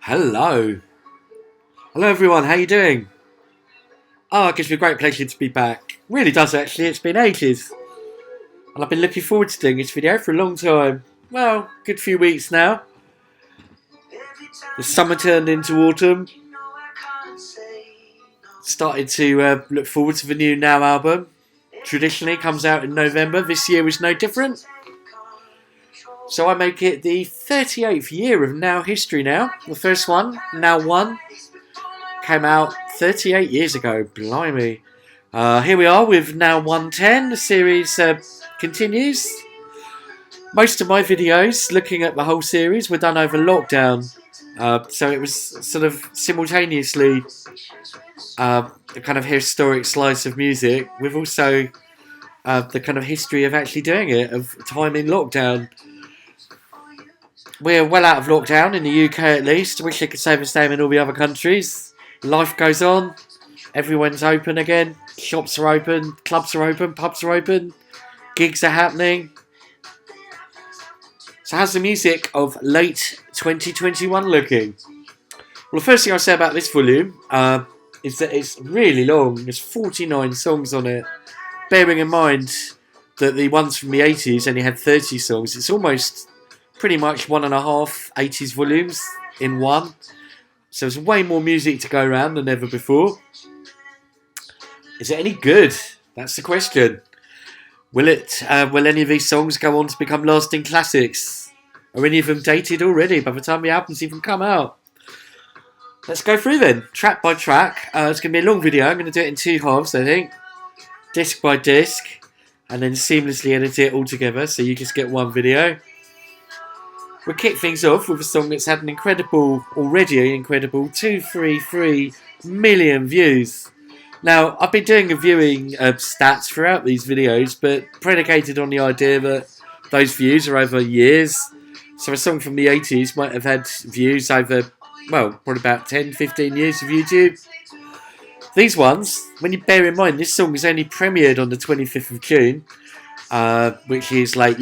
Hello. Hello everyone, how you doing? Oh, it gives me a great pleasure to be back. Really does actually, it's been ages. And I've been looking forward to doing this video for a long time. Well, good few weeks now. The summer turned into autumn. Started to look forward to the new Now album. Traditionally comes out in November. This year was no different. So I make it the 38th year of Now history now. The first one, Now 1, came out 38 years ago. Blimey. Here we are with Now 110. The series continues. Most of my videos, looking at the whole series, were done over lockdown. So it was sort of simultaneously a kind of historic slice of music with also the kind of history of actually doing it, of time in lockdown. We're well out of lockdown in the UK at least. I wish I could say the same in all the other countries. Life goes on. Everyone's open again. Shops are open. Clubs are open. Pubs are open. Gigs are happening. So how's the music of late 2021 looking? Well, the first thing I'll say about this volume is that it's really long. There's 49 songs on it. Bearing in mind that the ones from the 80s only had 30 songs. It's almost pretty much 1.5 80s volumes in one. So there's way more music to go around than ever before. Is it any good? That's the question. Will any of these songs go on to become lasting classics? Are any of them dated already by the time the albums even come out? Let's go through then, track by track. It's going to be a long video. I'm going to do it in 2 halves, I think. Disc by disc. And then seamlessly edit it all together so you just get one video. We'll kick things off with a song that's had an already incredible 233 million views. Now, I've been doing a viewing stats throughout these videos, but predicated on the idea that those views are over years. So a song from the 80s might have had views over, well, probably about 10, 15 years of YouTube. These ones, when you bear in mind, this song was only premiered on the 25th of June, which is like,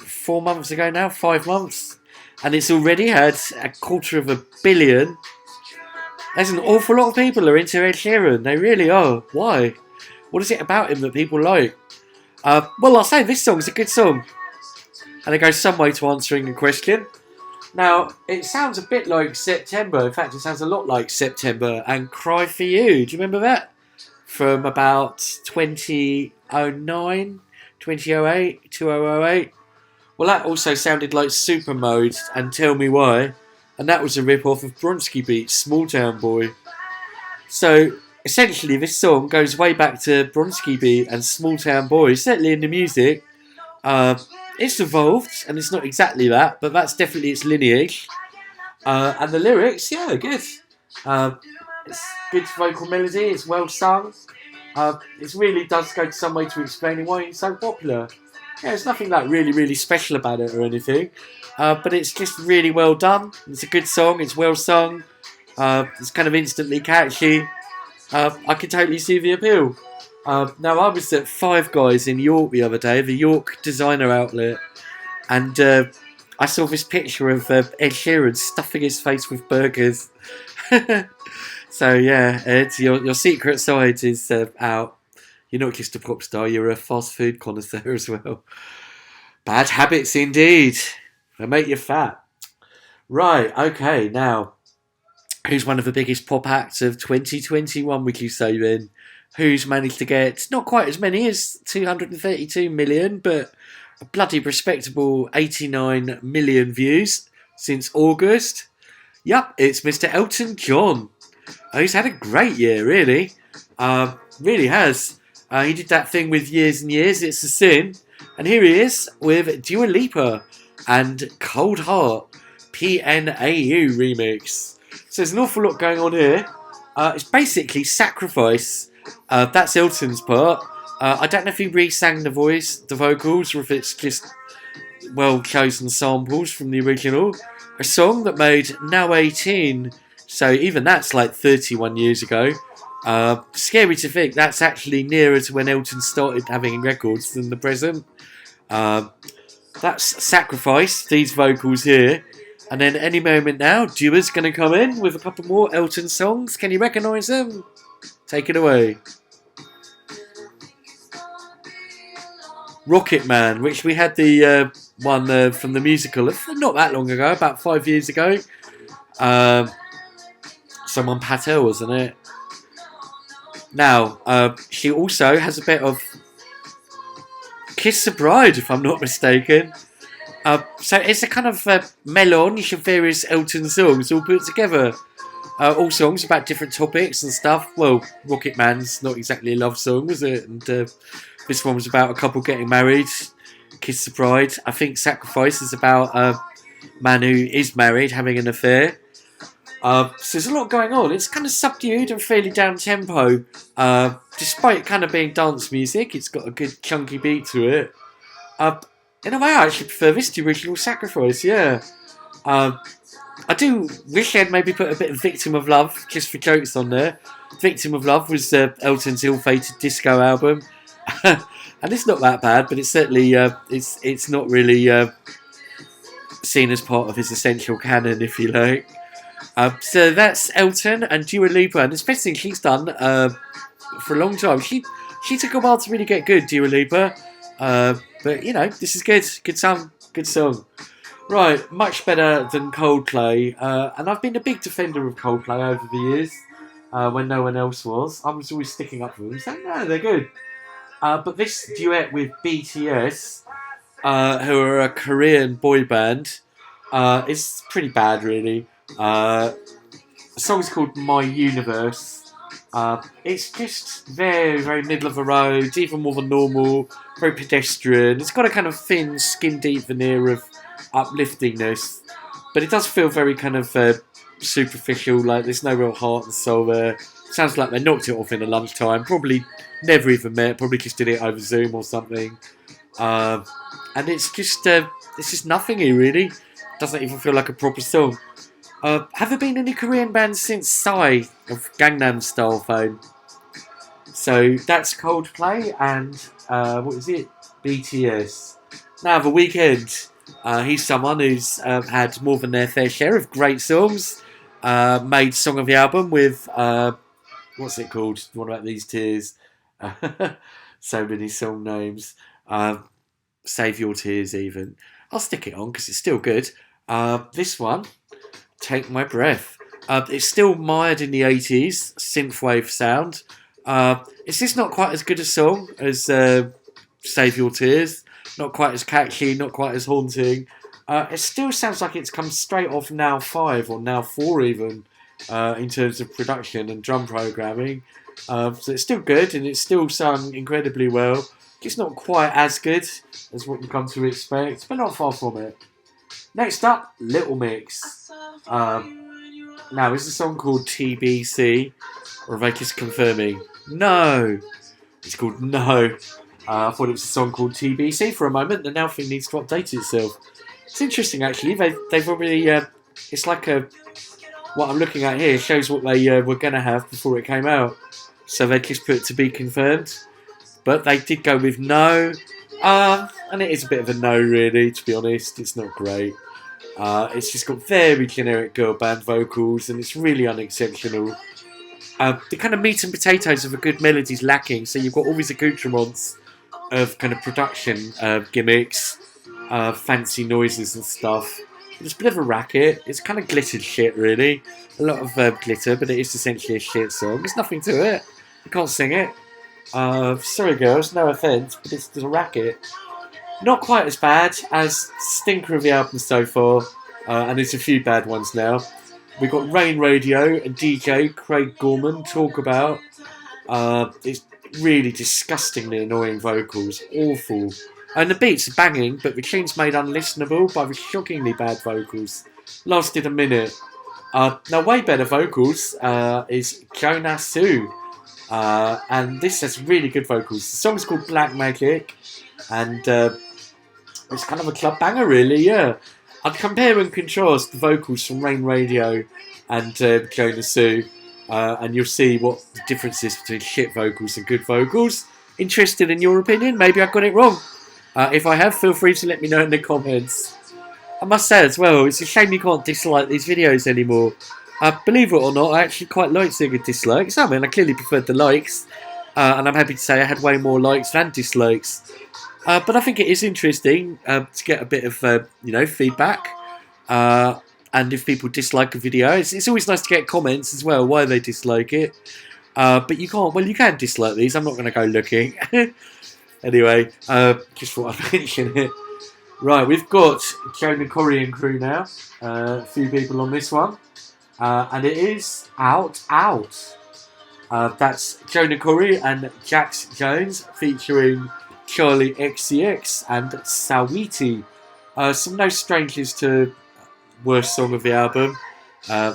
4 months ago now, 5 months, and it's already had 250 million. There's an awful lot of people who are into Ed Sheeran. They really are. Why? What is it about him that people like? Well, I'll say this song's a good song, and it goes some way to answering the question. Now, it sounds a bit like September. In fact, it sounds a lot like September and Cry For You. Do you remember that? From about 2009, 2008, 2008. Well, that also sounded like Super Mode and Tell Me Why, and that was a rip-off of Bronski Beat's Small Town Boy. So, essentially, this song goes way back to Bronski Beat and Small Town Boy, certainly in the music. It's evolved, and it's not exactly that, but that's definitely its lineage. And the lyrics, yeah, good. It's good vocal melody, it's well sung. It really does go some way to explaining why it's so popular. Yeah, there's nothing like really special about it or anything, but it's just really well done. It's a good song, it's well sung, it's kind of instantly catchy. I can totally see the appeal. Now, I was at Five Guys in York the other day, the York designer outlet, and I saw this picture of Ed Sheeran stuffing his face with burgers. So yeah, Ed, your secret side is out. You're not just a pop star, you're a fast food connoisseur as well. Bad habits indeed. They make you fat. Right, okay, now, who's one of the biggest pop acts of 2021, would you say then? Who's managed to get, not quite as many as 232 million, but a bloody respectable 89 million views since August? Yup, it's Mr. Elton John. He's had a great year, really. Really has. He did that thing with Years and Years, It's a Sin. And here he is with Dua Lipa and Cold Heart, PNAU remix. So there's an awful lot going on here. It's basically Sacrifice. That's Elton's part. I don't know if he re-sang the vocals, or if it's just well-chosen samples from the original. A song that made Now 18, so even that's like 31 years ago. Scary to think that's actually nearer to when Elton started having records than the present. That's Sacrifice, these vocals here. And then any moment now, Dua's going to come in with a couple more Elton songs. Can you recognise them? Take it away. Rocket Man, which we had the one from the musical not that long ago, about 5 years ago. Someone Patel, wasn't it? Now, she also has a bit of Kiss the Bride, if I'm not mistaken. So it's a kind of melange of various Elton songs all put together. All songs about different topics and stuff. Well, Rocket Man's not exactly a love song, was it? And this one was about a couple getting married. Kiss the Bride. I think Sacrifice is about a man who is married having an affair. So there's a lot going on. It's kind of subdued and fairly down tempo. Despite kind of being dance music, it's got a good chunky beat to it. In a way, I actually prefer this to Original Sacrifice, yeah. I do wish they'd maybe put a bit of Victim of Love, just for jokes, on there. Victim of Love was Elton's ill-fated disco album. And it's not that bad, but it's certainly, it's not really seen as part of his essential canon, if you like. So that's Elton and Dua Lipa, and it's the best thing she's done for a long time. She took a while to really get good, Dua Lipa. But, you know, this is good. Good song. Right, much better than Coldplay. And I've been a big defender of Coldplay over the years, when no one else was. I was always sticking up for them, saying, no, they're good. But this duet with BTS, who are a Korean boy band, is pretty bad, really. The song's called My Universe. It's just very, very middle of the road, even more than normal, very pedestrian. It's got a kind of thin, skin-deep veneer of upliftingness, but it does feel very kind of superficial, like there's no real heart and soul there. Sounds like they knocked it off in a lunchtime, probably never even met, probably just did it over Zoom or something. And it's just nothing here, really. Doesn't even feel like a proper song. Have there been any Korean bands since Psy of Gangnam Style fame? So that's Coldplay and what is it? BTS. Now The Weeknd. He's someone who's had more than their fair share of great songs. Made Song of the Album with what's it called? What about These Tears? So many song names. Save Your Tears even. I'll stick it on because it's still good. This one, Take My Breath. It's still mired in the 80s synthwave sound. It's just not quite as good a song as Save Your Tears. Not quite as catchy, not quite as haunting. It still sounds like it's come straight off Now 5 or Now 4 even, in terms of production and drum programming. So it's still good and it's still sung incredibly well. Just not quite as good as what you come to expect, but not far from it. Next up, Little Mix. Now, is a song called TBC, or are they just confirming? No! It's called No. I thought it was a song called TBC for a moment. The Now thing needs to update itself. It's interesting, actually. They've already... it's like what I'm looking at here shows what they were going to have before it came out. So they just put to be confirmed. But they did go with No. And it is a bit of a no, really, to be honest. It's not great. It's just got very generic girl band vocals, and it's really unexceptional. The kind of meat and potatoes of a good melody is lacking, so you've got all these accoutrements of kind of production gimmicks, fancy noises and stuff. It's a bit of a racket. It's kind of glittered shit, really. A lot of glitter, but it is essentially a shit song. There's nothing to it. You can't sing it. Sorry, girls, no offence, but it's a racket. Not quite as bad as stinker of the album so far, and there's a few bad ones now. We've got Rain Radio and DJ Craig Gorman Talk About. It's really disgustingly annoying vocals, awful. And the beats are banging, but the tune's made unlistenable by the shockingly bad vocals. Lasted a minute. Now, way better vocals is Jonah Sue. And this has really good vocals. The song's called Black Magic, and it's kind of a club banger, really, yeah. I'd compare and contrast the vocals from Rain Radio and Jonah Sue, and you'll see what the difference is between shit vocals and good vocals. Interested in your opinion? Maybe I got it wrong. If I have, feel free to let me know in the comments. I must say as well, it's a shame you can't dislike these videos anymore. Believe it or not, I actually quite like seeing a dislikes. I mean, I clearly preferred the likes, and I'm happy to say I had way more likes than dislikes. But I think it is interesting to get a bit of feedback. And if people dislike a video, it's always nice to get comments as well why they dislike it. But you can't. Well, you can dislike these. I'm not going to go looking. Anyway, just thought I'd mention it. Right, we've got Jonah Corey and crew now. A few people on this one. And it is Out. That's Jonah Corey and Jax Jones featuring Charlie XCX and Sawiti. Some no strangers to worst song of the album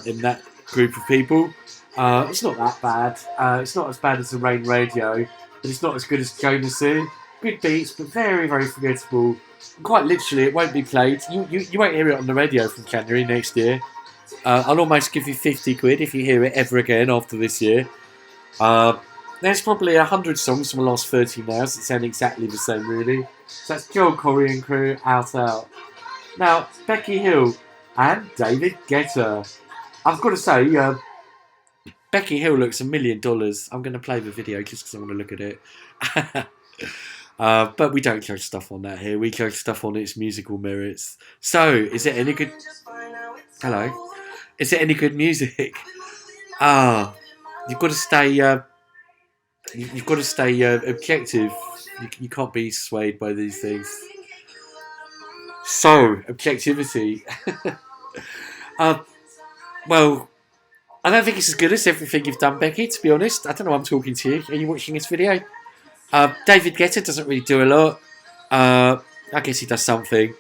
in that group of people. It's not that bad. It's not as bad as the Rain Radio, but it's not as good as Jonasy. Good beats, but very, very forgettable. Quite literally, it won't be played. You won't hear it on the radio from January next year. I'll almost give you 50 quid if you hear it ever again after this year. There's probably 100 songs from the last 30 now that sound exactly the same, really. So that's Joel Corey and crew, Out. Now, Becky Hill and David Guetta. I've got to say, Becky Hill looks $1 million. I'm going to play the video just because I want to look at it. But we don't judge stuff on that here. We judge stuff on its musical merits. So, is it any good... Hello? Is it any good music? You've got to stay... You've got to stay objective. You can't be swayed by these things. So, objectivity. Well, I don't think it's as good as everything you've done, Becky, to be honest. I don't know why I'm talking to you. Are you watching this video? David Guetta doesn't really do a lot. I guess he does something.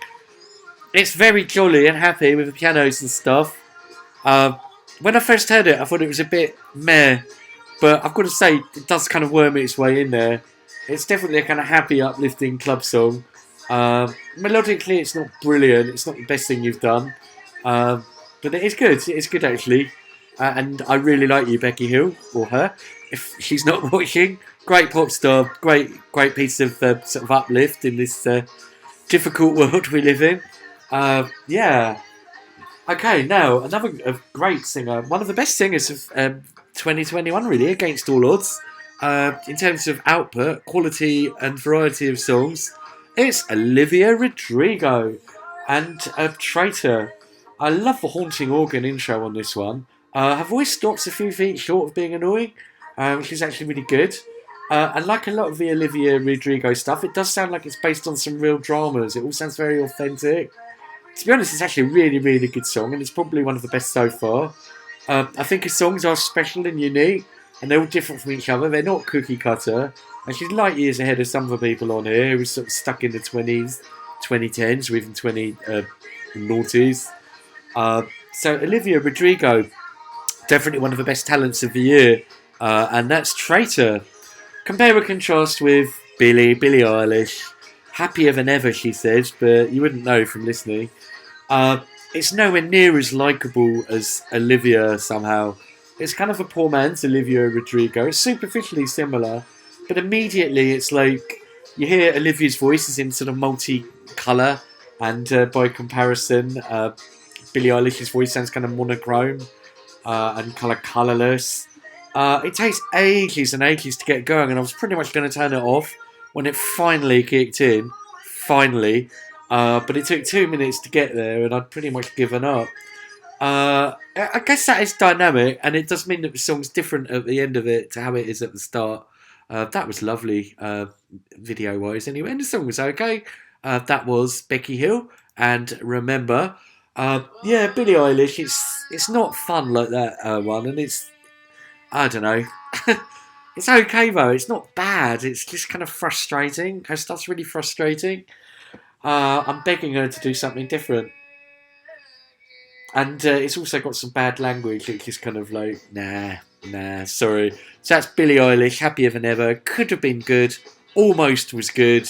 It's very jolly and happy with the pianos and stuff. When I first heard it, I thought it was a bit meh. But I've got to say, it does kind of worm its way in there. It's definitely a kind of happy, uplifting club song. Melodically, it's not brilliant. It's not the best thing you've done. But it is good. It is good, actually. And I really like you, Becky Hill, or her, if she's not watching. Great pop star. Great piece of sort of uplift in this difficult world we live in. Yeah. Okay, now, another great singer. One of the best singers of 2021, really, against all odds. In terms of output, quality and variety of songs, it's Olivia Rodrigo and Traitor. I love the haunting organ intro on this one. Her voice stops a few feet short of being annoying, which is actually really good. And like a lot of the Olivia Rodrigo stuff, it does sound like it's based on some real dramas. It all sounds very authentic. To be honest, it's actually a really, really good song, and it's probably one of the best so far. I think her songs are special and unique, and they're all different from each other. They're not cookie cutter, and she's light years ahead of some of the people on here who were sort of stuck in the 20s, 2010s, or even 20noughties. So Olivia Rodrigo, definitely one of the best talents of the year, and that's Traitor. Compare and contrast with Billie Eilish. Happier than ever, she says, but you wouldn't know from listening. It's nowhere near as likeable as Olivia somehow. It's kind of a poor man's Olivia Rodrigo. It's superficially similar, but immediately it's like you hear Olivia's voice is in sort of multi-colour, and by comparison, Billie Eilish's voice sounds kind of monochrome and kind of colourless. It takes ages and ages to get going, and I was pretty much going to turn it off when it finally kicked in. Finally. But it took 2 minutes to get there, and I'd pretty much given up. I guess that is dynamic, and it does mean that the song's different at the end of it to how it is at the start. That was lovely, video-wise anyway, and the song was okay. That was Becky Hill, and Remember. Yeah, Billie Eilish, it's not fun like that one, and it's, I don't know. It's okay though, it's not bad, it's just kind of frustrating. Her stuff's really frustrating. I'm begging her to do something different. And it's also got some bad language. It's just kind of like, nah, sorry. So that's Billie Eilish, Happier Than Ever. Could have been good. Almost was good.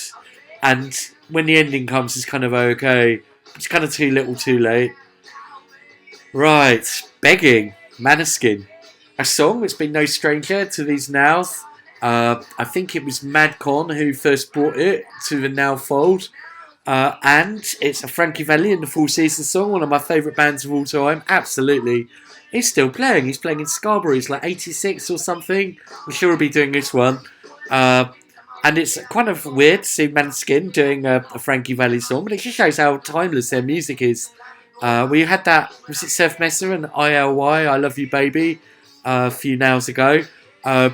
And when the ending comes, it's kind of okay. It's kind of too little too late. Right, Begging, Maneskin. A song that's been no stranger to these nows. I think it was Madcon who first brought it to the Now fold. And it's a Frankie Valli and the Four Seasons song, one of my favourite bands of all time. Absolutely. He's still playing. He's playing in Scarborough. He's like 86 or something. I'm sure he'll be doing this one. And it's kind of weird to see Manskin doing a Frankie Valli song, but it just shows how timeless their music is. We had that, was it Surf Messer and ILY, I Love You Baby, a few nows ago.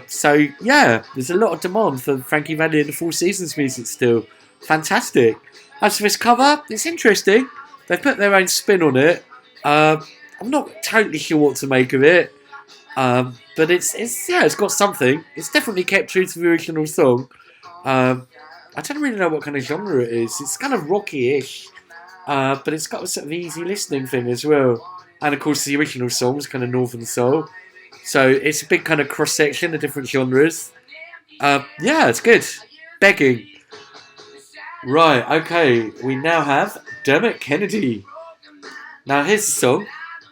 So yeah, there's a lot of demand for Frankie Valli and the Four Seasons music still. Fantastic. As for this cover, it's interesting. They've put their own spin on it. I'm not totally sure what to make of it. But it's got something. It's definitely kept true to the original song. I don't really know what kind of genre it is. It's kind of rocky-ish. But it's got a sort of easy listening thing as well. And of course the original song was kind of Northern Soul. So it's a big kind of cross-section of different genres. Yeah, it's good. Begging. Right, okay. We now have Dermot Kennedy. Now here's a song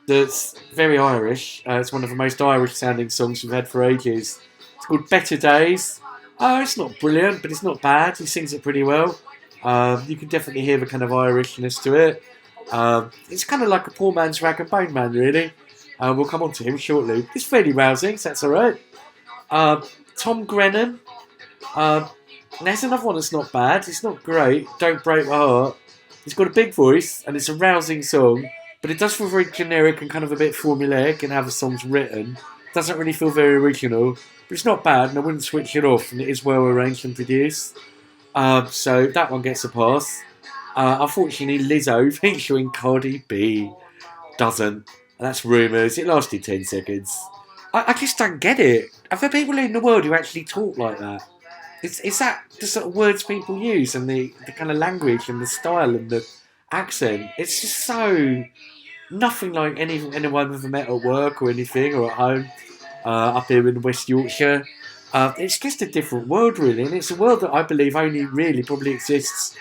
that's very Irish. It's one of the most Irish-sounding songs we've had for ages. It's called Better Days. Oh, it's not brilliant, but it's not bad. He sings it pretty well. You can definitely hear the kind of Irishness to it. It's kind of like a poor man's Rag and Bone Man, really. We'll come on to him shortly. It's fairly rousing, so that's alright. Tom Grennan. There's another one that's not bad. It's not great. Don't Break My Heart. It's got a big voice, and it's a rousing song, but it does feel very generic and kind of a bit formulaic in how the song's written. It doesn't really feel very original, but it's not bad, and I wouldn't switch it off, and it is well arranged and produced. So that one gets a pass. Unfortunately, Lizzo featuring Cardi B doesn't, and that's Rumours. It lasted 10 seconds. I just don't get it. Are there people in the world who actually talk like that? Is that the sort of words people use and the kind of language and the style and the accent? It's just so nothing like anyone we've ever met at work or anything or at home up here in West Yorkshire. It's just a different world, really, and it's a world that I believe only really probably exists.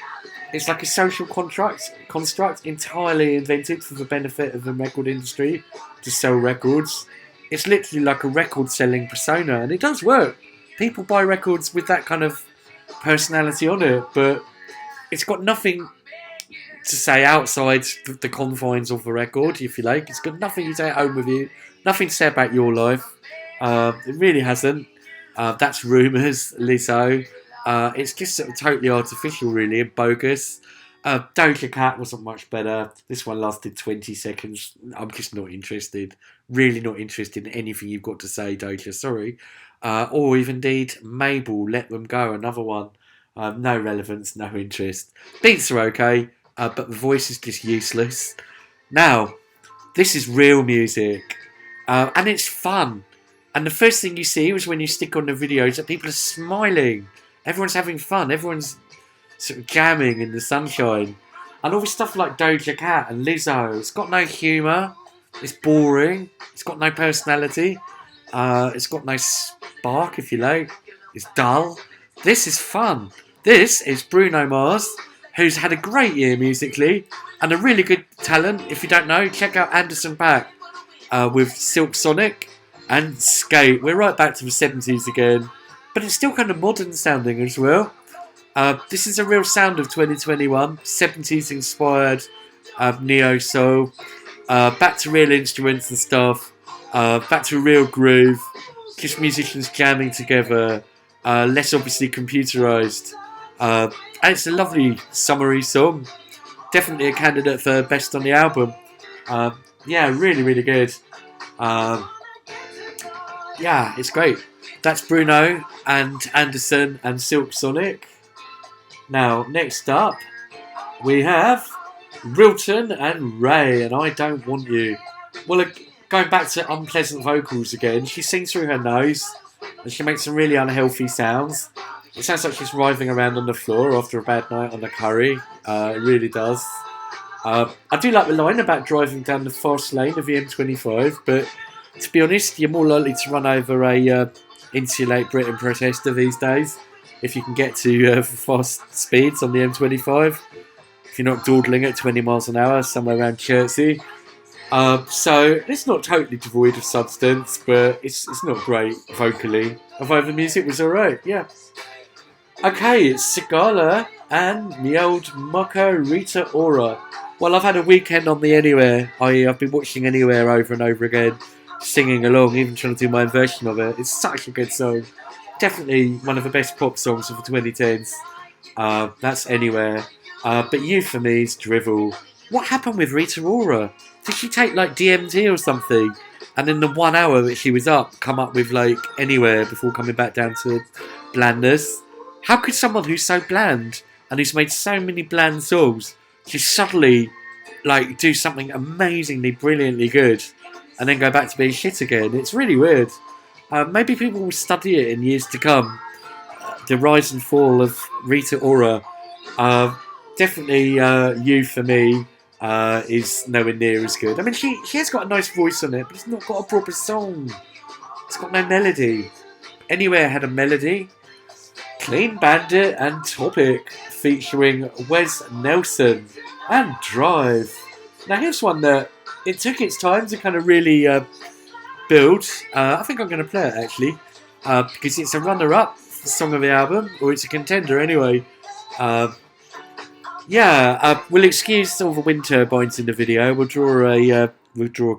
It's like a social construct entirely invented for the benefit of the record industry to sell records. It's literally like a record-selling persona, and it does work. People buy records with that kind of personality on it, but it's got nothing to say outside the confines of the record, if you like. It's got nothing to say at home with you, nothing to say about your life. It really hasn't. That's Rumours, Lizzo. It's just sort of totally artificial, really, and bogus. Doja Cat wasn't much better. This one lasted 20 seconds. I'm just not interested. Really not interested in anything you've got to say, Doja. Sorry. Or even indeed Mabel, Let Them Go, another one. No relevance, no interest. Beats are okay, but the voice is just useless. Now, this is real music, and it's fun. And the first thing you see was when you stick on the videos that people are smiling. Everyone's having fun. Everyone's sort of jamming in the sunshine. And all this stuff like Doja Cat and Lizzo, it's got no humour. It's boring. It's got no personality. It's got no spark, if you like. It's dull. This is fun. This is Bruno Mars, who's had a great year musically and a really good talent. If you don't know, check out Anderson .Paak with Silk Sonic and Skate. We're right back to the 70s again, but it's still kind of modern sounding as well. This is a real sound of 2021, 70s inspired neo-soul, back to real instruments and stuff, back to a real groove, just musicians jamming together, less obviously computerised. And it's a lovely summery song. Definitely a candidate for best on the album. Yeah, really, really good. Yeah, it's great. That's Bruno and Anderson and Silk Sonic. Now, next up, we have Rilton and Ray and I Don't Want You. Well, going back to unpleasant vocals again, she sings through her nose and she makes some really unhealthy sounds. It sounds like she's writhing around on the floor after a bad night on the curry. It really does. I do like the line about driving down the fast lane of the M25, but to be honest, you're more likely to run over a Insulate Britain protester these days if you can get to fast speeds on the M25. If you're not dawdling at 20 miles an hour somewhere around Chertsey. So it's not totally devoid of substance, but it's not great vocally. Although the music was alright, yeah. Okay, it's Sigala and the old Moko Rita Ora. Well, I've had a weekend on the Anywhere. I've been watching Anywhere over and over again, singing along, even trying to do my own version of it. It's such a good song. Definitely one of the best pop songs of the 2010s. That's Anywhere. But You for me is Drivel. What happened with Rita Ora? Did she take like DMT or something? And in the 1 hour that she was up, come up with like Anywhere before coming back down to blandness? How could someone who's so bland and who's made so many bland songs just suddenly like do something amazingly, brilliantly good and then go back to being shit again? It's really weird. Maybe people will study it in years to come. The rise and fall of Rita Ora. Definitely You for me is nowhere near as good. I mean, she has got a nice voice on it, but it's not got a proper song. It's got no melody. Anywhere had a melody. Clean Bandit and Topic featuring Wes Nelson and Drive. Now here's one that it took its time to kind of really build. I think I'm going to play it actually because it's a runner-up song of the album, or it's a contender anyway. We'll excuse all the wind turbines in the video. We'll draw a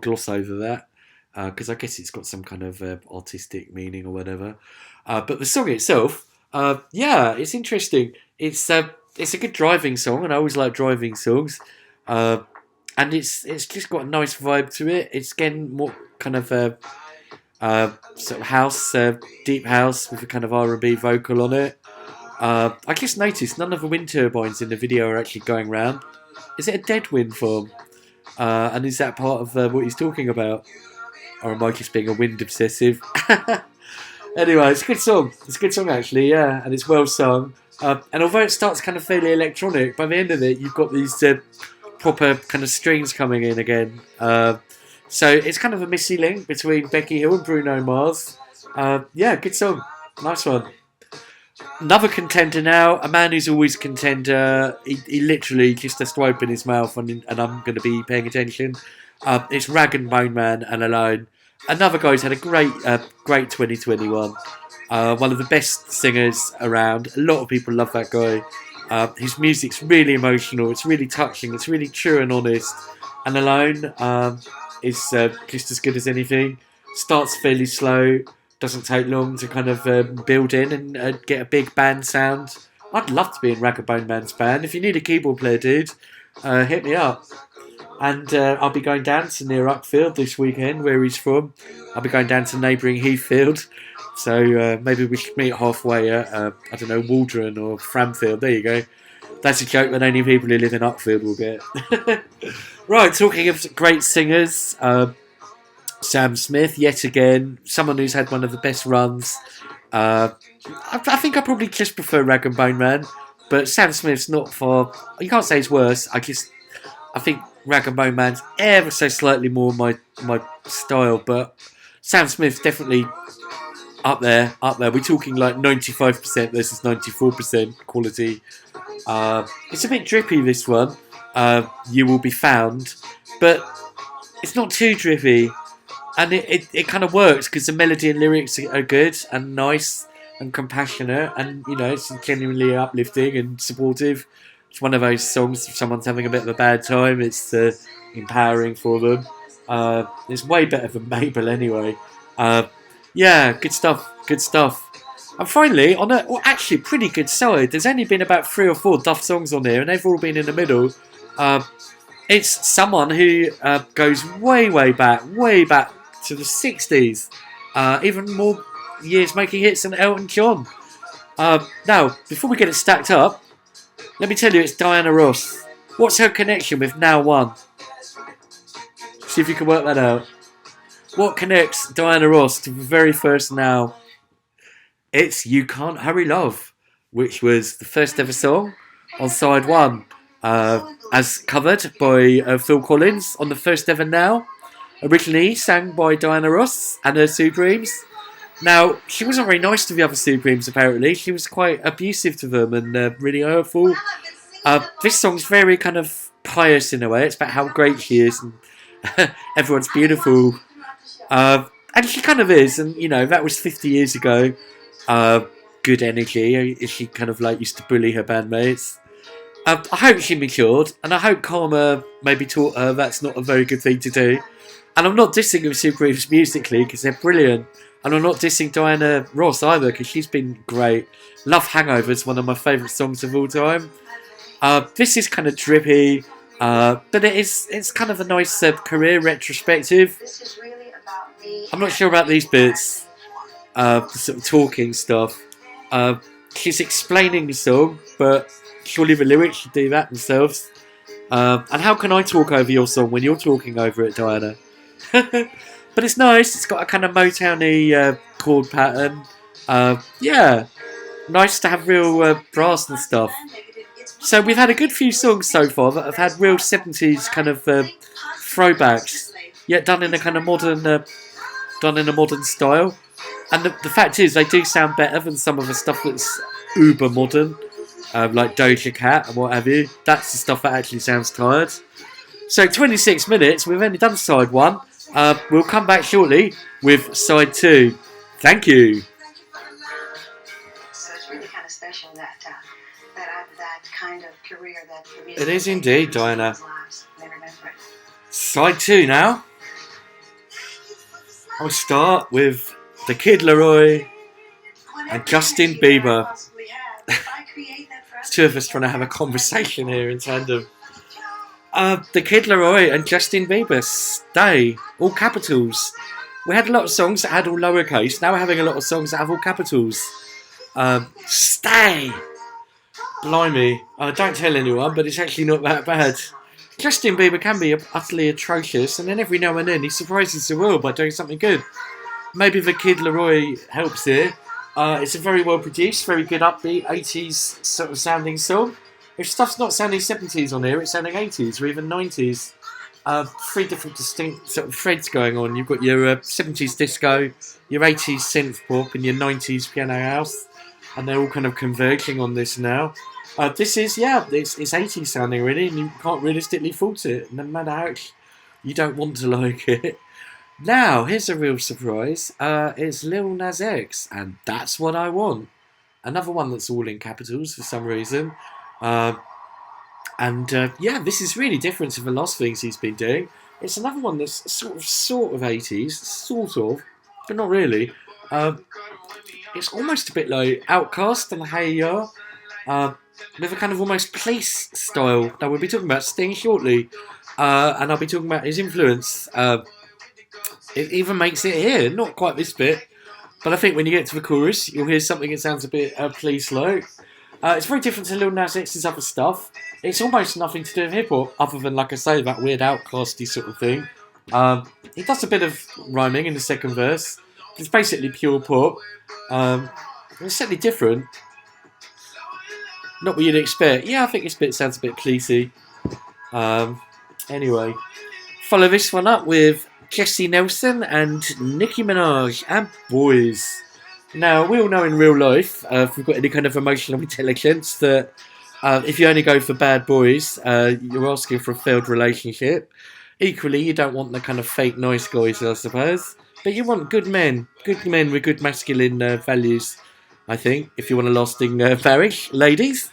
gloss over that because I guess it's got some kind of artistic meaning or whatever. But the song itself. It's interesting. It's a good driving song, and I always like driving songs. And it's just got a nice vibe to it. It's getting more kind of sort of house, deep house with a kind of R&B vocal on it. I just noticed none of the wind turbines in the video are actually going round. Is it a dead wind farm? And is that part of what he's talking about? Or am I just being a wind obsessive? Anyway, it's a good song. It's a good song actually, yeah, and it's well sung. And although it starts kind of fairly electronic, by the end of it, you've got these proper kind of strings coming in again. So it's kind of a Missy link between Becky Hill and Bruno Mars. Good song. Nice one. Another contender now, a man who's always a contender. He literally just has to open his mouth and I'm going to be paying attention. It's Rag and Bone Man and Alone. Another guy who's had a great 2021. One of the best singers around. A lot of people love that guy. His music's really emotional. It's really touching. It's really true and honest. And Alone is just as good as anything. Starts fairly slow. Doesn't take long to kind of build in and get a big band sound. I'd love to be in Rag and Bone Man's band. If you need a keyboard player, dude, hit me up. And I'll be going down to near Uckfield this weekend, where he's from. I'll be going down to neighbouring Heathfield. So maybe we should meet halfway at, Waldron or Framfield. There you go. That's a joke that only people who live in Uckfield will get. Right, talking of great singers, Sam Smith, yet again, someone who's had one of the best runs. I think I probably just prefer Rag and Bone Man, but Sam Smith's not far. You can't say it's worse. I think Rag and Bone Man's ever so slightly more my style, but Sam Smith's definitely up there. We're talking like 95% versus 94% quality. It's a bit drippy, this one. You Will Be Found, but it's not too drippy, and it kind of works because the melody and lyrics are good and nice and compassionate, and it's genuinely uplifting and supportive. It's one of those songs if someone's having a bit of a bad time, it's empowering for them. It's way better than Mabel anyway. Good stuff. And finally, on actually pretty good side, there's only been about 3 or 4 Duff songs on here, and they've all been in the middle. It's someone who goes way back to the 60s. Even more years making hits than Elton John. Now, before we get it stacked up, let me tell you, it's Diana Ross. What's her connection with Now One? See if you can work that out. What connects Diana Ross to the very first Now? It's You Can't Hurry Love, which was the first ever song on side 1, as covered by Phil Collins on the first ever Now. Originally sang by Diana Ross and her Supremes. Now, she wasn't very nice to the other Supremes, apparently. She was quite abusive to them and really hurtful. This song's very kind of pious in a way. It's about how great she is and everyone's beautiful. And she kind of is. And, that was 50 years ago. good energy. She kind of like used to bully her bandmates. I hope she matured, and I hope Karma maybe taught her that's not a very good thing to do. And I'm not dissing them Super Eves musically because they're brilliant. And I'm not dissing Diana Ross either because she's been great. Love Hangover's one of my favourite songs of all time. This is kind of drippy, but it's kind of a nice career retrospective. I'm not sure about these bits, the sort of talking stuff. She's explaining the song, but surely the lyrics should do that themselves. And how can I talk over your song when you're talking over it, Diana? But it's nice. It's got a kind of Motown-y chord pattern. Yeah, nice to have real brass and stuff. So we've had a good few songs so far that have had real 70s kind of throwbacks, yet done in a kind of modern, style. And the fact is, they do sound better than some of the stuff that's uber modern, like Doja Cat and what have you. That's the stuff that actually sounds tired. So 26 minutes. We've only done side 1. We'll come back shortly with side 2. Thank you. So it's really kind of special that kind of career that the music. It is indeed, Diana. They remember it. Side 2 now. I'll start with the Kid Laroi and Justin Bieber. It's two of us trying to have a conversation here in tandem. The Kid Laroi and Justin Bieber, Stay, all capitals. We had a lot of songs that had all lowercase. Now we're having a lot of songs that have all capitals. Stay. Blimey. Don't tell anyone, but it's actually not that bad. Justin Bieber can be utterly atrocious, and then every now and then he surprises the world by doing something good. Maybe the Kid Laroi helps here. It's a very well produced, very good upbeat 80s sort of sounding song. If stuff's not sounding 70s on here, it's sounding 80s or even 90s. 3 different distinct sort of threads going on. You've got your 70s disco, your 80s synth pop, and your 90s piano house, and they're all kind of converging on this now. This is, it's 80s sounding really, and you can't realistically fault it, no matter how you don't want to like it. Now, here's a real surprise. It's Lil Nas X, and That's What I Want. Another one that's all in capitals for some reason. This is really different to the last things he's been doing. It's another one that's sort of 80s, sort of, but not really. It's almost a bit like Outkast and Hey Ya, with a kind of almost Police style that we'll be talking about Sting shortly, and I'll be talking about his influence. It even makes it here, not quite this bit, but I think when you get to the chorus, you'll hear something that sounds a bit Police-like. It's very different to Lil Nas X's other stuff. It's almost nothing to do with hip-hop, other than, like I say, that weird Outkast-y sort of thing. He does a bit of rhyming in the second verse. It's basically pure pop. It's certainly different. Not what you'd expect. Yeah, I think this bit sounds a bit Police-y. Anyway, follow this one up with Jessie Nelson and Nicki Minaj and Boys. Now, we all know in real life, if we've got any kind of emotional intelligence, that if you only go for bad boys, you're asking for a failed relationship. Equally, you don't want the kind of fake nice guys, I suppose. But you want good men with good masculine values, I think, if you want a lasting marriage, ladies.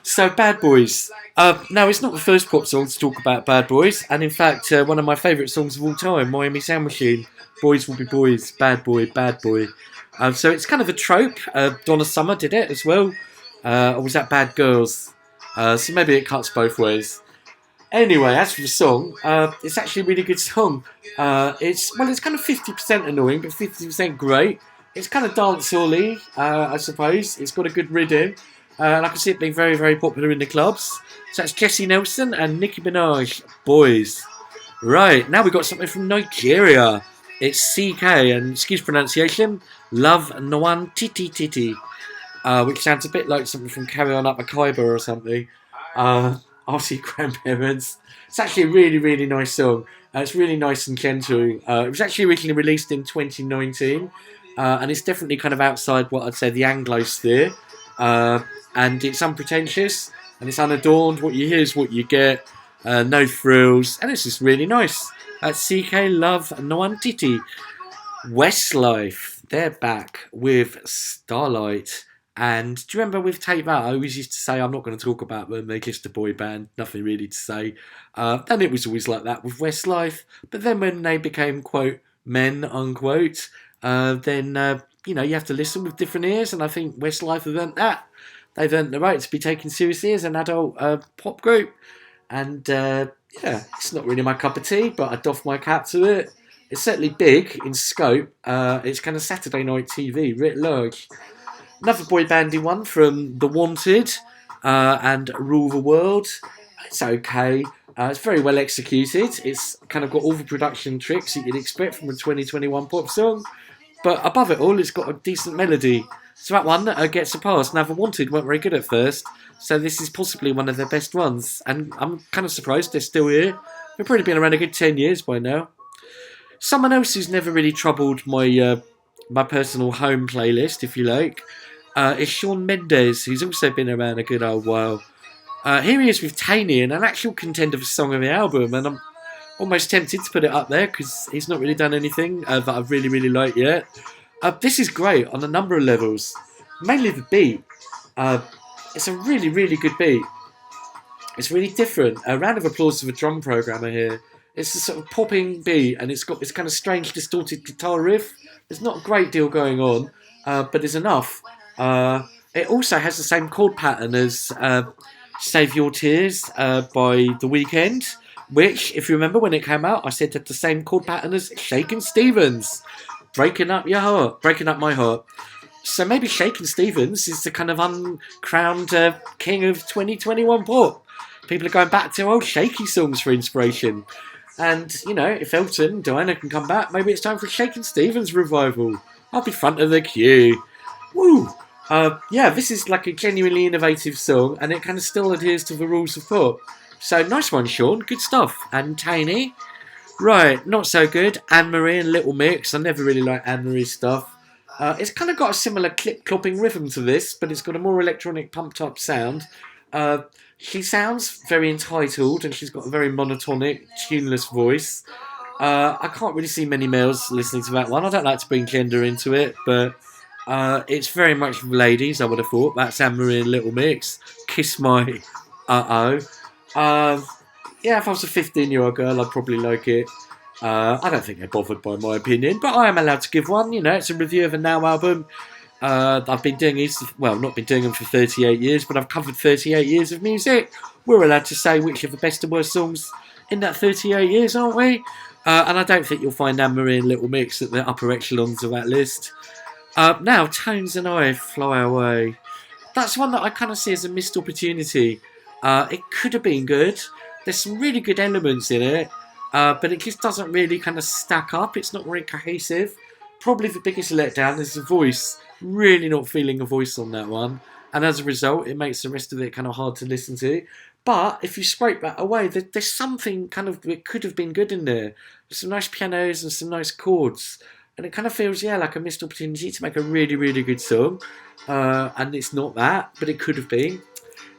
So, Bad Boys. Now, it's not the first pop song to talk about bad boys, and in fact, one of my favourite songs of all time, Miami Sound Machine. Boys will be boys, bad boy, bad boy. So it's kind of a trope. Donna Summer did it as well. Or was that Bad Girls? So maybe it cuts both ways. Anyway, as for the song, it's actually a really good song. It's kind of 50% annoying, but 50% great. It's kind of dancehall-y, I suppose. It's got a good rhythm. And I can see it being very, very popular in the clubs. So that's Jessie Nelson and Nicki Minaj, Boys. Right, now we've got something from Nigeria. It's CK, and excuse pronunciation, Love Nwan Titi Titi, which sounds a bit like something from Carry On Up a Khyber or something. Obviously, Grandparents. It's actually a really, really nice song. It's really nice and gentle. It was actually originally released in 2019, and it's definitely kind of outside what I'd say the Anglo sphere. And it's unpretentious, and it's unadorned. What you hear is what you get. No frills, and it's just really nice. At CK Love Noantiti. Westlife. they're back with Starlight. And do you remember with Take That, I always used to say I'm not going to talk about them, they're just a boy band, nothing really to say. And it was always like that with Westlife. But then when they became, quote, men, unquote, then, you know, you have to listen with different ears. And I think Westlife have earned that. They've earned the right to be taken seriously as an adult pop group. And, yeah, it's not really my cup of tea, but I doff my cap to it. It's certainly big in scope. It's kind of Saturday night TV, writ large. Another boy bandy one from The Wanted and Rule the World. It's okay. It's very well executed. It's kind of got all the production tricks that you'd expect from a 2021 pop song. But above it all, it's got a decent melody. So that one gets a pass. Now, The Wanted weren't very good at first, so this is possibly one of their best ones. And I'm kind of surprised they're still here. They've probably been around a good 10 years by now. Someone else who's never really troubled my my personal home playlist, if you like, is Shawn Mendes, who's also been around a good old while. Here he is with Taney, and an actual contender for Song of the Album, and I'm almost tempted to put it up there because he's not really done anything that I've really, really liked yet. This is great on a number of levels, mainly the beat. It's a really, really good beat. It's really different. A round of applause to the drum programmer here. It's a sort of popping beat, and it's got this kind of strange distorted guitar riff. There's not a great deal going on, but there's enough. It also has the same chord pattern as Save Your Tears by The Weeknd, which, if you remember when it came out, I said had the same chord pattern as Shakin' Stevens. Breaking Up Your Heart, Breaking Up My Heart. So maybe Shakin' Stevens is the kind of uncrowned king of 2021 pop. People are going back to old Shaky songs for inspiration. And, you know, if Elton and Diana can come back, maybe it's time for Shakin' Stevens revival. I'll be front of the queue. Woo! Yeah, this is like a genuinely innovative song, and it kind of still adheres to the rules of pop. So, nice one, Shawn. Good stuff. And Taney. Right, not so good. Anne-Marie and Little Mix. I never really liked Anne-Marie's stuff. It's kind of got a similar clip-clopping rhythm to this, but it's got a more electronic, pumped-up sound. She sounds very entitled, and she's got a very monotonic, tuneless voice. I can't really see many males listening to that one. I don't like to bring gender into it, but it's very much for ladies, I would have thought. That's Anne-Marie and Little Mix. Kiss My Uh-oh. Yeah, if I was a 15-year-old girl, I'd probably like it. I don't think they're bothered by my opinion, but I am allowed to give one. You know, it's a review of a Now album. I've been doing these, well, not been doing them for 38 years, but I've covered 38 years of music. We're allowed to say which are the best and worst songs in that 38 years, aren't we? And I don't think you'll find Anne-Marie and Little Mix at the upper echelons of that list. Now, Tones and I Fly Away. That's one that I kind of see as a missed opportunity. It could have been good. There's some really good elements in it, but it just doesn't really kind of stack up. It's not very cohesive. Probably the biggest letdown is the voice. Really not feeling a voice on that one. And as a result, it makes the rest of it kind of hard to listen to. But if you scrape that away, there's something kind of, it could have been good in there. There's some nice pianos and some nice chords. And it kind of feels, yeah, like a missed opportunity to make a really, really good song. And it's not that, but it could have been.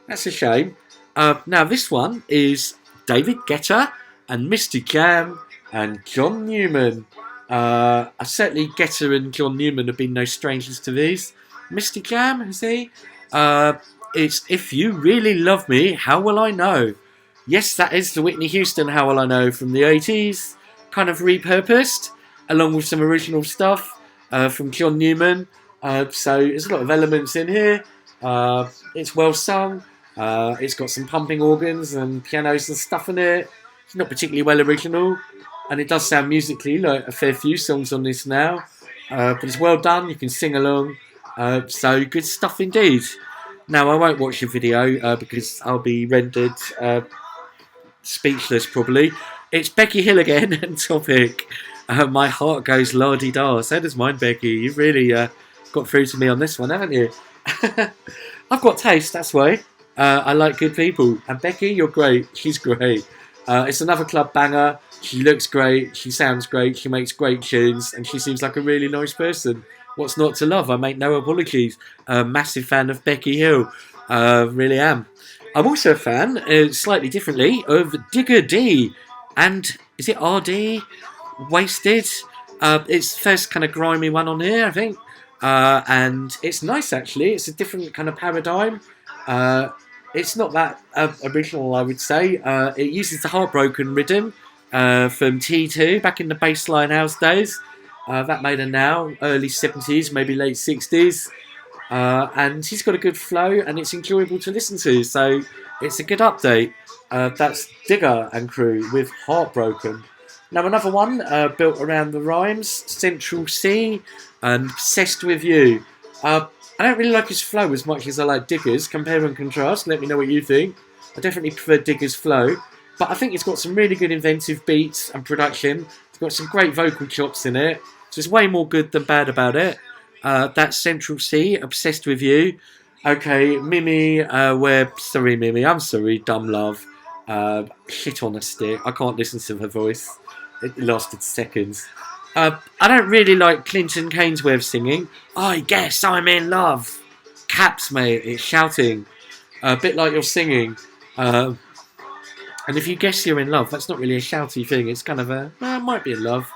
That's a shame. Now, this one is David Guetta and Mr. Jam and John Newman. Certainly Guetta and John Newman have been no strangers to these. Mr. Jam, is he? It's If You Really Love Me, How Will I Know? Yes, that is the Whitney Houston How Will I Know from the 80s. Kind of repurposed, along with some original stuff from John Newman. So there's a lot of elements in here. It's well sung. It's got some pumping organs and pianos and stuff in it. It's not particularly well original. And it does sound musically like a fair few songs on this now. But it's well done. You can sing along. So good stuff indeed. Now, I won't watch the video because I'll be rendered speechless probably. It's Becky Hill again and Topic. My heart goes la-di-da. So does mine, Becky. You've really got through to me on this one, haven't you? I've got taste, that's why. I like good people. And Becky, you're great. She's great. It's another club banger. She looks great. She sounds great. She makes great tunes. And she seems like a really nice person. What's not to love? I make no apologies. Massive fan of Becky Hill. Really am. I'm also a fan, slightly differently, of Digger D. And is it RD? Wasted? It's the first kind of grimy one on here, I think. And it's nice, actually. It's a different kind of paradigm. It's not that original, I would say. It uses the Heartbroken rhythm from T2 back in the bassline house days. That made her now, early 70s, maybe late 60s. And he's got a good flow, and it's enjoyable to listen to. So it's a good update. That's Digger and crew with Heartbroken. Now another one built around the rhymes, Central C and Obsessed With You. I don't really like his flow as much as I like Digger's. Compare and contrast, let me know what you think. I definitely prefer Digger's flow, but I think it's got some really good inventive beats and production. It's got some great vocal chops in it, so there's way more good than bad about it. That's Central C, Obsessed With You. Okay, Mimi, Webb, sorry Mimi, I'm sorry, dumb love. Shit on a stick, I can't listen to her voice. It lasted seconds. I don't really like Clinton Kane's way of singing. I guess I'm in love. Caps, mate, it's shouting. A bit like you're singing. And if you guess you're in love, that's not really a shouty thing. It's kind of a, might be in love.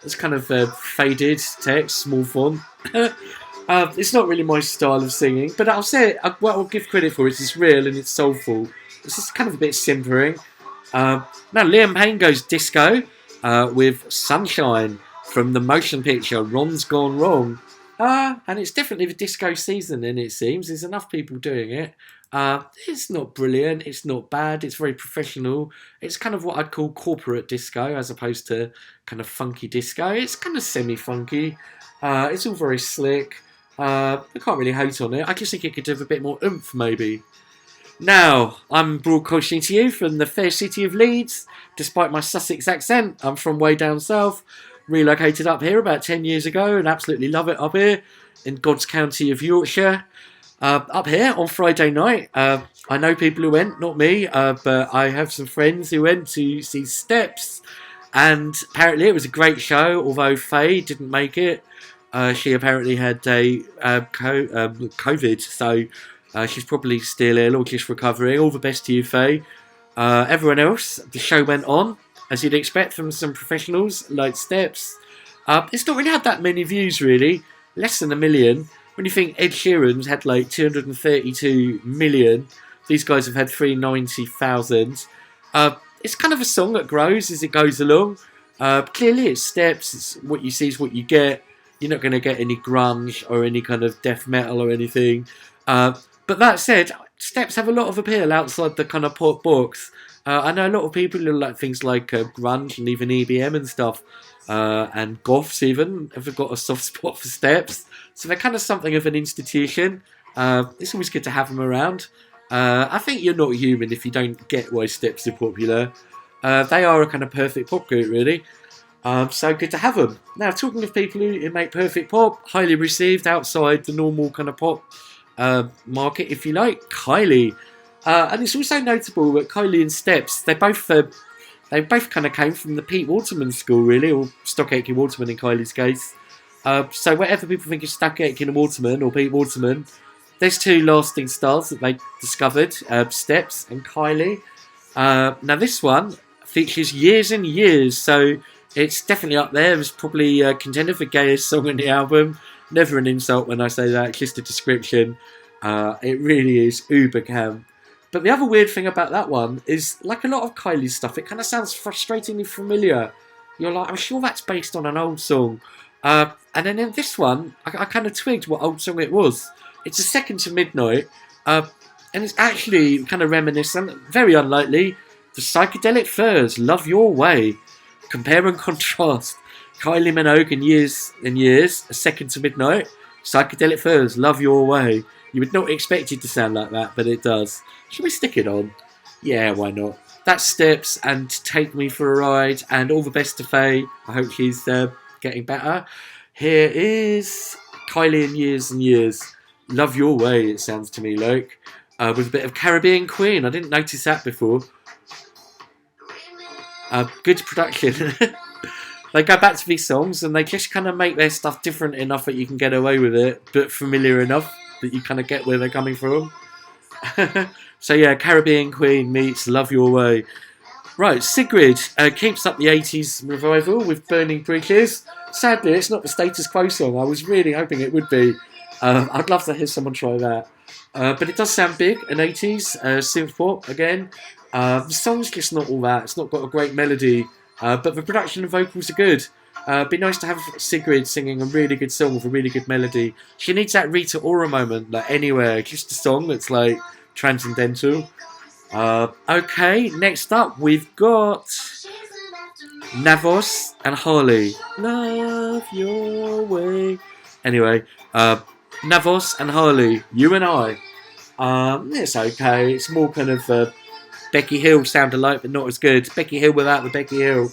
It's kind of faded text, small font. It's not really my style of singing, but I'll say it, what I'll give credit for is it's real and it's soulful. It's just kind of a bit simpering. Now Liam Payne goes disco with Sunshine from the motion picture Ron's Gone Wrong. And it's definitely the disco season, and it seems there's enough people doing it. It's not brilliant, it's not bad, it's very professional. It's kind of what I'd call corporate disco as opposed to kind of funky disco. It's kind of semi-funky. It's all very slick. I can't really hate on it. I just think it could have a bit more oomph maybe. Now, I'm broadcasting to you from the fair city of Leeds. Despite my Sussex accent, I'm from way down south. Relocated up here about 10 years ago and absolutely love it up here in God's County of Yorkshire. Up here on Friday night, I know people who went, not me, but I have some friends who went to see Steps. And apparently it was a great show, although Faye didn't make it. She apparently had a COVID, so she's probably still ill or just recovering. All the best to you, Faye. Everyone else, the show went on, as you'd expect from some professionals like Steps. It's not really had that many views, really. Less than 1 million. When you think Ed Sheeran's had like 232 million, these guys have had 390,000. It's kind of a song that grows as it goes along. Clearly it's Steps, it's what you see is what you get. You're not going to get any grunge or any kind of death metal or anything. But that said, Steps have a lot of appeal outside the kind of pop box. I know a lot of people who like things like grunge and even EBM and stuff. And goths even have got a soft spot for Steps. So they're kind of something of an institution. It's always good to have them around. I think you're not human if you don't get why Steps are popular. They are a kind of perfect pop group, really. So good to have them. Now, talking of people who make perfect pop, highly received outside the normal kind of pop market, if you like, Kylie. And it's also notable that Kylie and Steps, they both kind of came from the Pete Waterman school, really, or Stock Aitken Waterman in Kylie's case. So whatever people think of Stock Aitken Waterman or Pete Waterman, there's two lasting stars that they discovered, Steps and Kylie. Now this one features Years and Years, so it's definitely up there. It's probably a contender for gayest song on the album. Never an insult when I say that, just a description. It really is uber camp. But the other weird thing about that one is, like a lot of Kylie's stuff, it kind of sounds frustratingly familiar. You're like, I'm sure that's based on an old song. And then in this one, I kind of twigged what old song it was. It's A Second to Midnight, and it's actually kind of reminiscent, very unlikely, the Psychedelic Furs, Love Your Way. Compare and contrast. Kylie Minogue and Years and Years, A Second to Midnight, Psychedelic Furs, Love Your Way. You would not expect it to sound like that, but it does. Should we stick it on? Yeah, why not? That's Steps and Take Me for a Ride, and all the best to Faye. I hope she's getting better. Here is Kylie and Years, Love Your Way, it sounds to me like, with a bit of Caribbean Queen. I didn't notice that before. Good production. They go back to these songs and they just kind of make their stuff different enough that you can get away with it, but familiar enough that you kind of get where they're coming from. So yeah, Caribbean Queen meets Love Your Way. Right, Sigrid keeps up the 80s revival with Burning Bridges. Sadly, it's not the Status Quo song. I was really hoping it would be. I'd love to hear someone try that. But it does sound big, an 80s synthpop again. The song's just not all that. It's not got a great melody, but the production and vocals are good. It'd be nice to have Sigrid singing a really good song with a really good melody. She needs that Rita Ora moment, like anywhere. Just a song that's like transcendental. Okay, next up we've got Navos and Harley. Love your way. Anyway, Navos and Harley, You and I. It's okay. It's more kind of Becky Hill sound alike, but not as good. Becky Hill without the Becky Hill.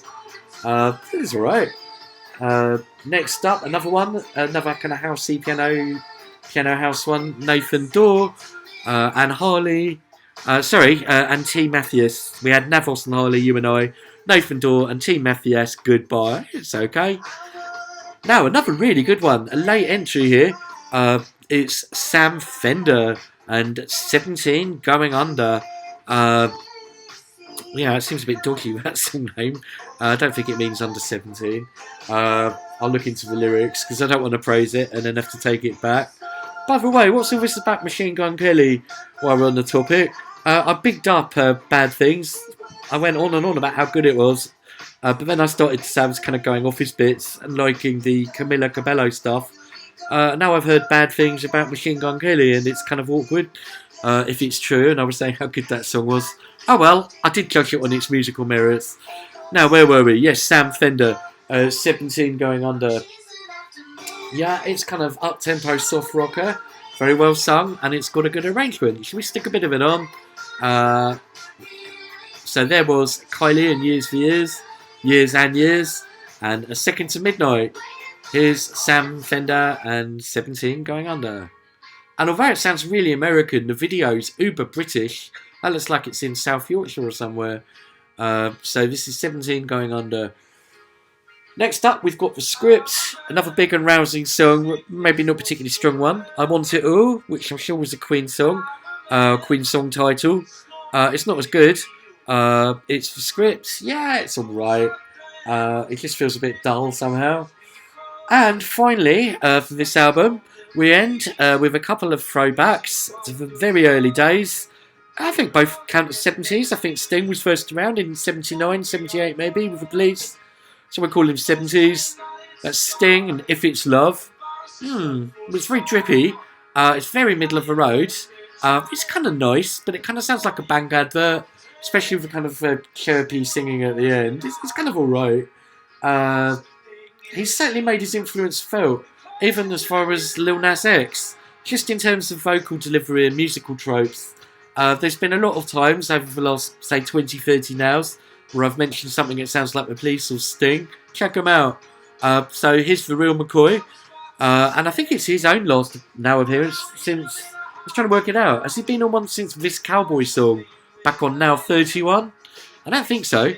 It's alright. Next up, another one, another kind of housey piano house one. Nathan Dorr and Harley. And T. Mathias. We had Navos and Harley, You and I. Nathan Dorr and T. Mathias, Goodbye. It's okay. Now, another really good one. A late entry here. It's Sam Fender and 17 Going Under. Yeah, it seems a bit dodgy, that song name. I don't think it means under 17. I'll look into the lyrics because I don't want to praise it and then have to take it back. By the way, what's all this about Machine Gun Kelly while we're on the topic? I bigged up Bad Things. I went on and on about how good it was. But then I started Sam's kind of going off his bits and liking the Camila Cabello stuff. Now I've heard bad things about Machine Gun Kelly and it's kind of awkward if it's true. And I was saying how good that song was. Oh well, I did judge it on its musical merits. Now, where were we? Yes, Sam Fender, 17 Going Under. Yeah, it's kind of up-tempo soft rocker, very well sung, and it's got a good arrangement. Should we stick a bit of it on? So there was Kylie and Years for Years, Years and Years, and A Second to Midnight. Here's Sam Fender and 17 Going Under. And although it sounds really American, the video's uber British. That looks like it's in South Yorkshire or somewhere. So this is 17 Going Under. Next up, we've got The Script, another big and rousing song, maybe not particularly strong one. I Want It All, which I'm sure was a Queen song title. It's not as good. It's The Script. Yeah, it's alright. It just feels a bit dull somehow. And finally, for this album, we end with a couple of throwbacks to the very early days. I think both count as 70s. I think Sting was first around in 79, 78 maybe, with the Police. So we call him 70s. That's Sting and If It's Love. It's very drippy. It's very middle of the road. It's kind of nice, but it kind of sounds like a bank advert, especially with the kind of chirpy singing at the end. It's kind of alright. He's certainly made his influence felt, even as far as Lil Nas X. Just in terms of vocal delivery and musical tropes. There's been a lot of times over the last, say, 20, 30 nows where I've mentioned something that sounds like The Police or Sting. Check them out. So here's The Real McCoy. And I think it's his own last now appearance since... I was trying to work it out. Has he been on one since This Cowboy Song? Back on Now 31? I don't think so.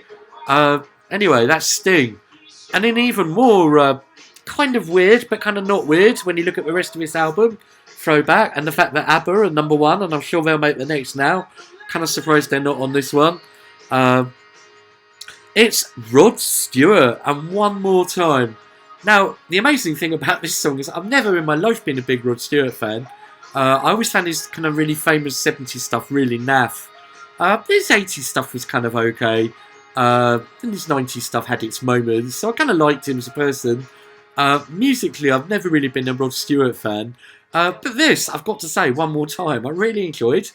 Anyway, that's Sting. And then even more kind of weird, but kind of not weird when you look at the rest of this album. Throwback, and the fact that ABBA are number one, and I'm sure they'll make the next now. Kind of surprised they're not on this one. It's Rod Stewart, and One More Time. Now, the amazing thing about this song is I've never in my life been a big Rod Stewart fan. I always found his kind of really famous 70s stuff really naff. His 80s stuff was kind of okay. And his 90s stuff had its moments, so I kind of liked him as a person. Musically, I've never really been a Rod Stewart fan. But this, I've got to say, One More Time, I really enjoyed.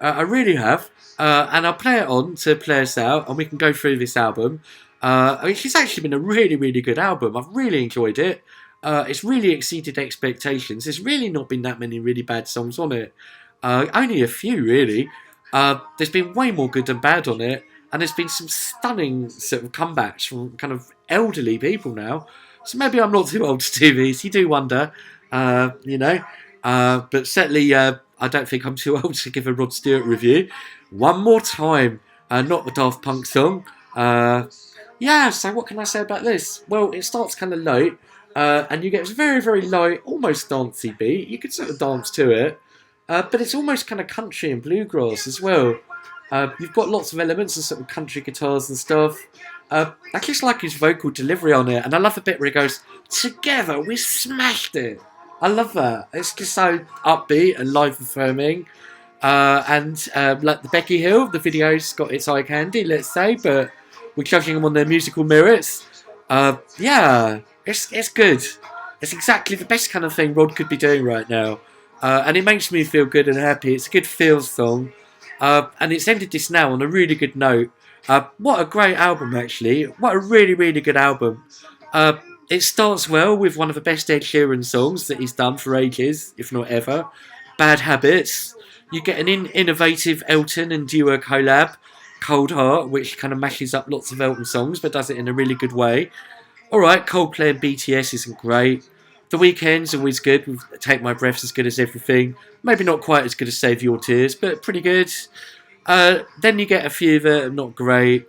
I really have. And I'll play it on to play us out, and we can go through this album. It's actually been a really, really good album. I've really enjoyed it. It's really exceeded expectations. There's really not been that many really bad songs on it. Only a few, really. There's been way more good than bad on it. And there's been some stunning sort of comebacks from kind of elderly people now. So maybe I'm not too old to do these. You do wonder, But certainly I don't think I'm too old to give a Rod Stewart review. One More Time. Not the Daft Punk song. So what can I say about this? Well, it starts kind of light. And you get this very, very light, almost dancey beat. You could sort of dance to it. But it's almost kind of country and bluegrass as well. You've got lots of elements of sort of country guitars and stuff. I just like his vocal delivery on it, and I love the bit where he goes, "Together we smashed it." I love that. It's just so upbeat and life affirming. And like the Becky Hill, the video's got its eye candy, let's say, but we're judging them on their musical merits. Yeah, it's good. It's exactly the best kind of thing Rod could be doing right now. And it makes me feel good and happy. It's a good feels song. And it's ended this now on a really good note. What a great album, actually. What a really, really good album. It starts well with one of the best Ed Sheeran songs that he's done for ages, if not ever. Bad Habits. You get an innovative Elton and duo collab, Cold Heart, which kind of mashes up lots of Elton songs, but does it in a really good way. Alright, Coldplay and BTS isn't great. The Weeknd's always good, with Take My Breath's as good as everything. Maybe not quite as good as Save Your Tears, but pretty good. Then you get a few that are not great.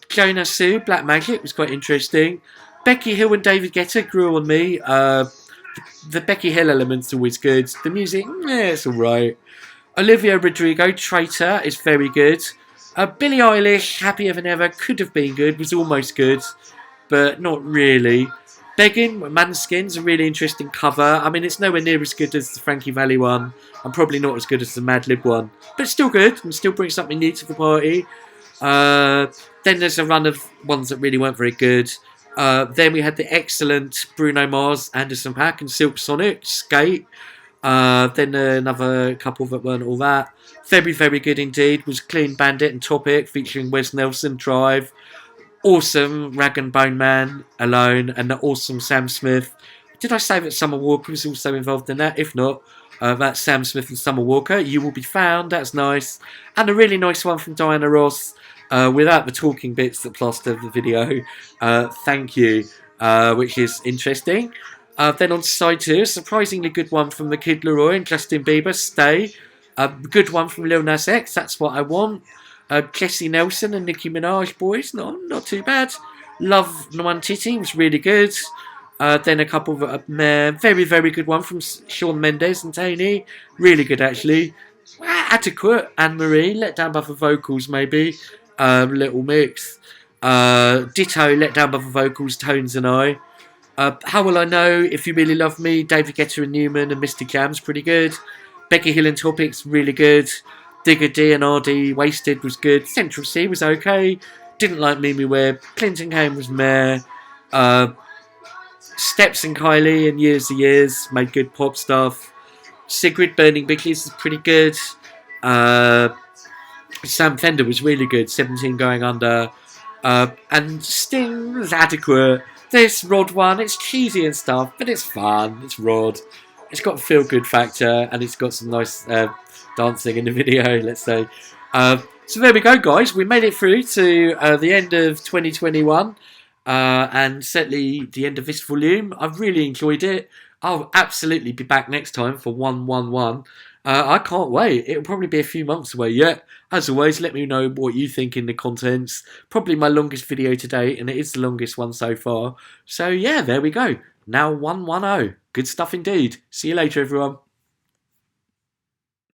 Jonah Sue, Black Magic was quite interesting. Becky Hill and David Guetta grew on me. The Becky Hill element's always good. The music, it's alright. Olivia Rodrigo, Traitor, is very good. Billie Eilish, Happier Than Ever, could have been good, was almost good, but not really. Begging, Manskin's a really interesting cover. I mean, it's nowhere near as good as the Frankie Valli one, and probably not as good as the Madlib one, but it's still good, and still brings something new to the party. Then there's a run of ones that really weren't very good. Then we had the excellent Bruno Mars, Anderson .Paak and Silk Sonic, Skate. Then another couple that weren't all that. Very, very good indeed was Clean Bandit and Topic featuring Wes Nelson, Drive. Awesome Rag and Bone Man, Alone, and the awesome Sam Smith. Did I say that Summer Walker was also involved in that? If not, that's Sam Smith and Summer Walker. You Will Be Found, that's nice. And a really nice one from Diana Ross, without the talking bits that plaster the video. Thank You, which is interesting. Then on side 2, a surprisingly good one from the Kid Laroi and Justin Bieber, Stay. Good one from Lil Nas X, That's What I Want. Jessie Nelson and Nicki Minaj, boys, not too bad. Love One Titty was really good. Then a couple of very, very good one from Shawn Mendes and Taney. Really good, actually. Adequate, Anne-Marie, Let Down by the Vocals, maybe. Little mix. Ditto, Let Down by the Vocals, Tones and I. How Will I Know, If You Really Love Me, David Guetta and Newman and Mr. Jam's pretty good. Becky Hill and Topics, really good. Digger D and RD, Wasted was good. Central C was okay. Didn't like Mimi Webb. Clinton Kane was meh. Steps and Kylie and Years and Years made good pop stuff. Sigrid Burning Biggies is pretty good. Sam Fender was really good. 17 Going Under. And Sting was adequate. This Rod one, it's cheesy and stuff, but it's fun. It's Rod. It's got a feel-good factor, and it's got some nice dancing in the video, let's say. So there we go, guys. We made it through to the end of 2021, and certainly the end of this volume. I've really enjoyed it. I'll absolutely be back next time for 111. I can't wait. It'll probably be a few months away yet. As always, let me know what you think in the comments. Probably my longest video to date, and it is the longest one so far. So yeah, there we go. Now 110. Good stuff indeed. See you later, everyone.